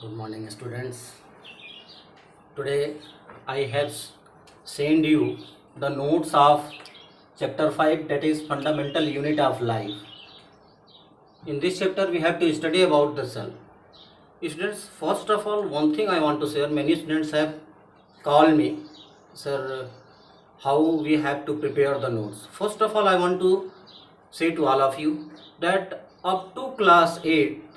Good morning, students. Today I have sent you the notes of chapter 5, that is fundamental unit of life. In this chapter we have to study about the cell. Students, first of all, one thing I want to share. Many students have called me, sir, how we have to prepare the notes. First of all, I want to say to all of you that up to class 8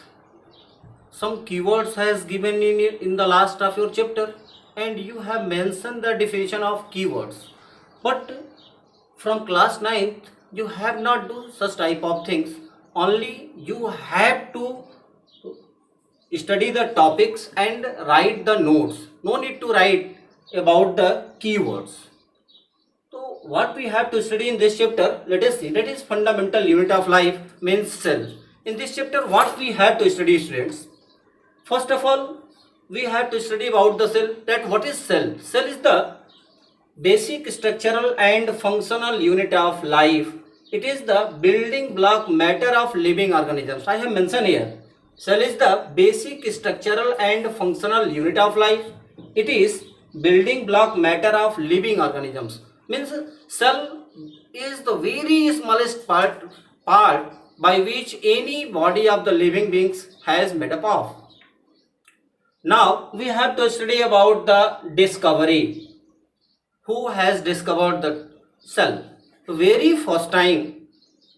some keywords has given in the last of your chapter, and you have mentioned the definition of keywords, but from class 9th you have not do such type of things. Only you have to study the topics and write the notes. No need to write about the keywords. So what we have to study in this chapter, let us see, that is fundamental unit of life, means cell. In this chapter what we have to study, students? First of all, we have to study about the cell, that what is cell. Cell is the basic structural and functional unit of life. It is the building block matter of living organisms. I have mentioned here, cell is the basic structural and functional unit of life. It is building block matter of living organisms. Means cell is the very smallest part by which any body of the living beings has made up of. Now we have to study about the discovery. Who has discovered the cell? The very first time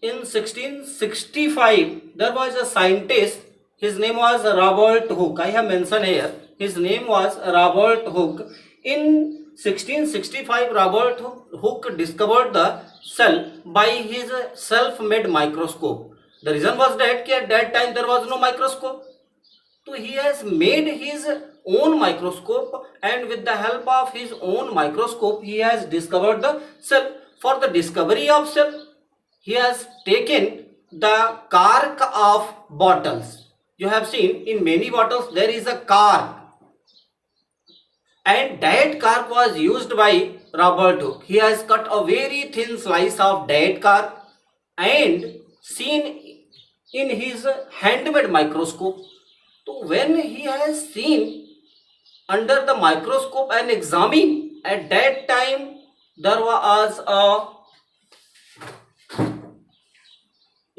in 1665 there was a scientist. His name was Robert Hooke. I have mentioned here, his name was Robert Hooke. In 1665 Robert Hooke discovered the cell by his self-made microscope. The reason was that at that time there was no microscope. So he has made his own microscope, and with the help of his own microscope he has discovered the cell. For the discovery of cell, he has taken the cork of bottles. You have seen in many bottles there is a cork, and that cork was used by Robert Hooke. He has cut a very thin slice of that cork and seen in his handmade microscope. So when he has seen under the microscope and examined, at that time there was a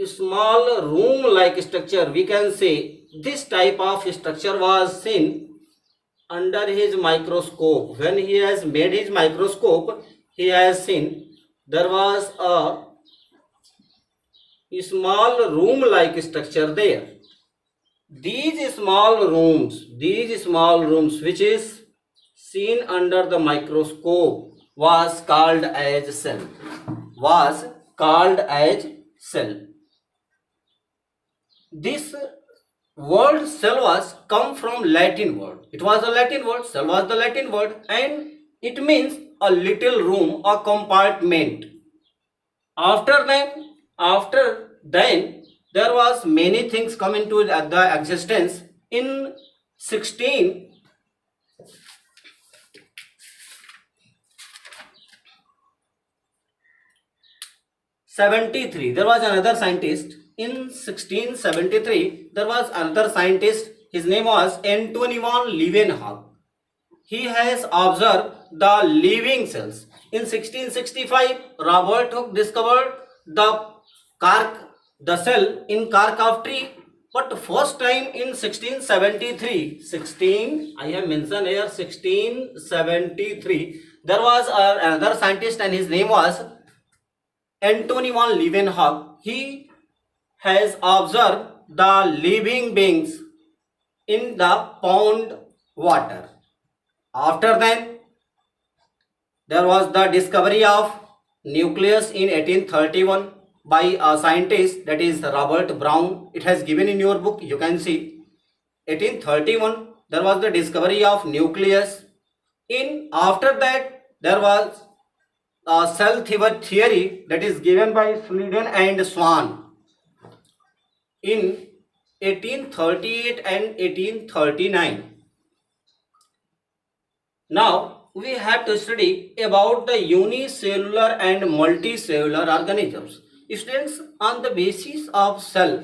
small room like structure. We can say this type of structure was seen under his microscope. When he has made his microscope, he has seen there was a small room like structure there. These small rooms which is seen under the microscope was called as cell. This word cell was come from Latin word. It was a Latin word. Cell was the Latin word, and it means a little room, a compartment. After then there was many things come into the existence. In 1673 there was another scientist. In 1673 there was another scientist. His name was Antoine von Leeuwenhoek. He has observed the living cells. In 1665 Robert Hooke discovered the cell in cork of tree. But first time in 1673, I have mentioned here 1673, there was another scientist, and his name was Antoine von Leeuwenhoek. He has observed the living beings in the pond water. After then there was the discovery of nucleus in 1831 by a scientist, that is Robert Brown. It has given in your book, you can see. 1831 there was the discovery of nucleus. After that there was a cell theory that is given by Schleiden and Swan in 1838 and 1839. Now we have to study about the unicellular and multicellular organisms. Students, on the basis of cell,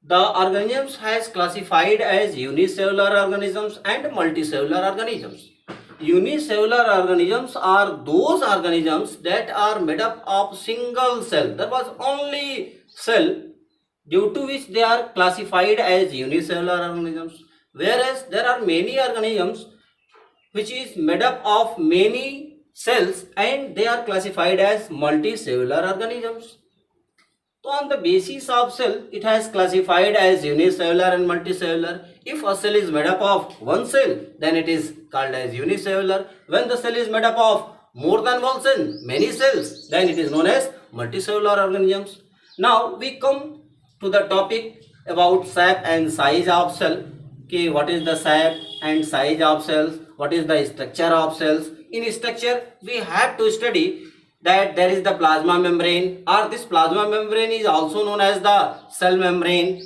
The organisms has classified as unicellular organisms and multicellular organisms. Unicellular organisms are those organisms that are made up of single cell. There was only cell, due to which they are classified as unicellular organisms. Whereas there are many organisms which is made up of many cells and they are classified as multicellular organisms. So on the basis of cell, it has classified as unicellular and multicellular. If a cell is made up of one cell, then it is called as unicellular. When the cell is made up of more than one cell, many cells, then it is known as multicellular organisms. Now we come to the topic about shape and size of cell. Okay, what is the shape and size of cells? What is the structure of cells? In structure, we have to study that there is the plasma membrane, or this plasma membrane is also known as the cell membrane.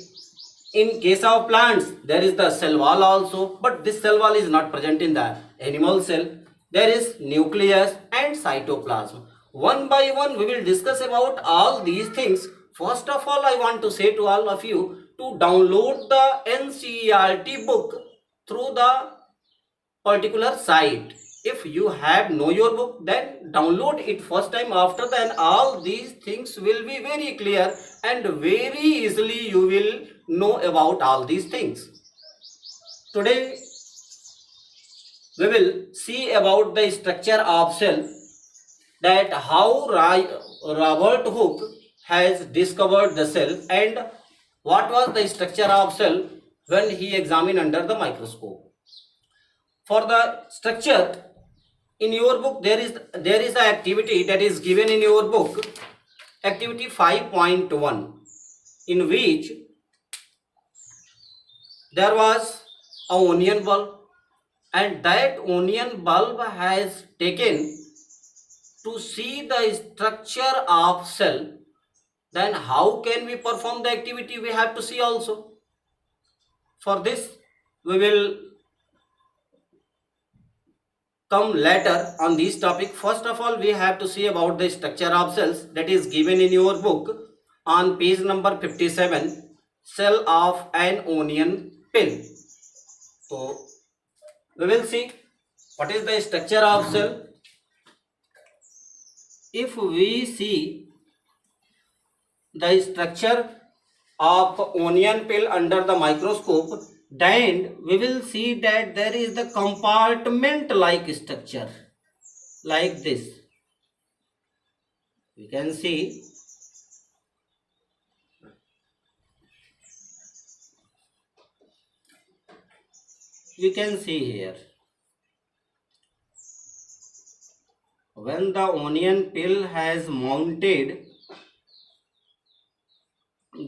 In case of plants, there is the cell wall also, but this cell wall is not present in the animal cell. There is nucleus and cytoplasm. One by one we will discuss about all these things. First of all, I want to say to all of you to download the NCERT book through the particular site. If you have know your book, then download it first time. After then all these things will be very clear and very easily you will know about all these things. Today we will see about the structure of cell, that how Robert Hooke has discovered the cell and what was the structure of cell when he examined under the microscope. For the structure, in your book there is an activity that is given in your book, activity 5.1, in which there was a onion bulb and that onion bulb has taken to see the structure of cell. Then how can we perform the activity? We have to see also. For this we will come later on this topic. First of all, we have to see about the structure of cells that is given in your book on page number 57, cell of an onion peel. So we will see what is the structure of cell. If we see the structure of onion peel under the microscope, then we will see that there is the compartment like structure like this. We can see here, when the onion peel has mounted,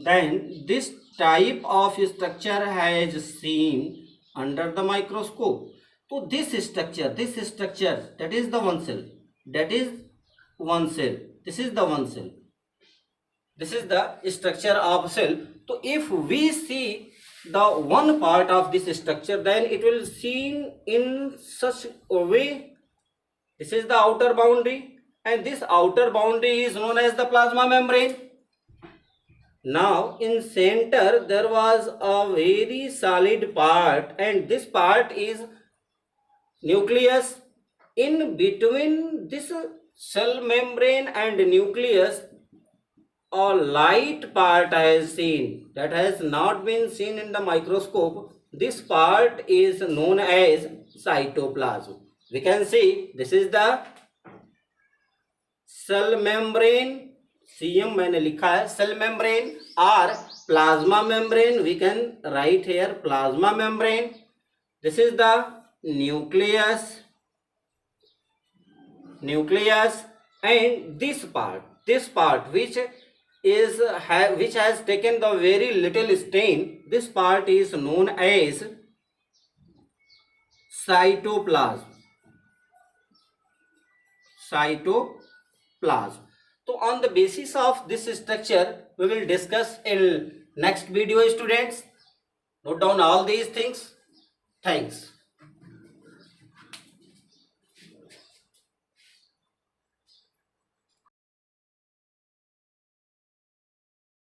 then this type of structure has seen under the microscope. So this structure, that is the one cell, that is one cell, this is the one cell, this is the structure of cell. So if we see the one part of this structure, then it will seen in such a way. This is the outer boundary and this outer boundary is known as the plasma membrane. Now in center there was a very solid part and this part is nucleus. In between this cell membrane and nucleus, a light part I have seen that has not been seen in the microscope. This part is known as cytoplasm. We can see this is the cell membrane, CM मैंने लिखा है, cell membrane or plasma membrane. We can write here plasma membrane. This is the nucleus, and this part which has taken the very little stain, this part is known as cytoplasm. So on the basis of this structure we will discuss in next video, students. Note down all these things. Thanks.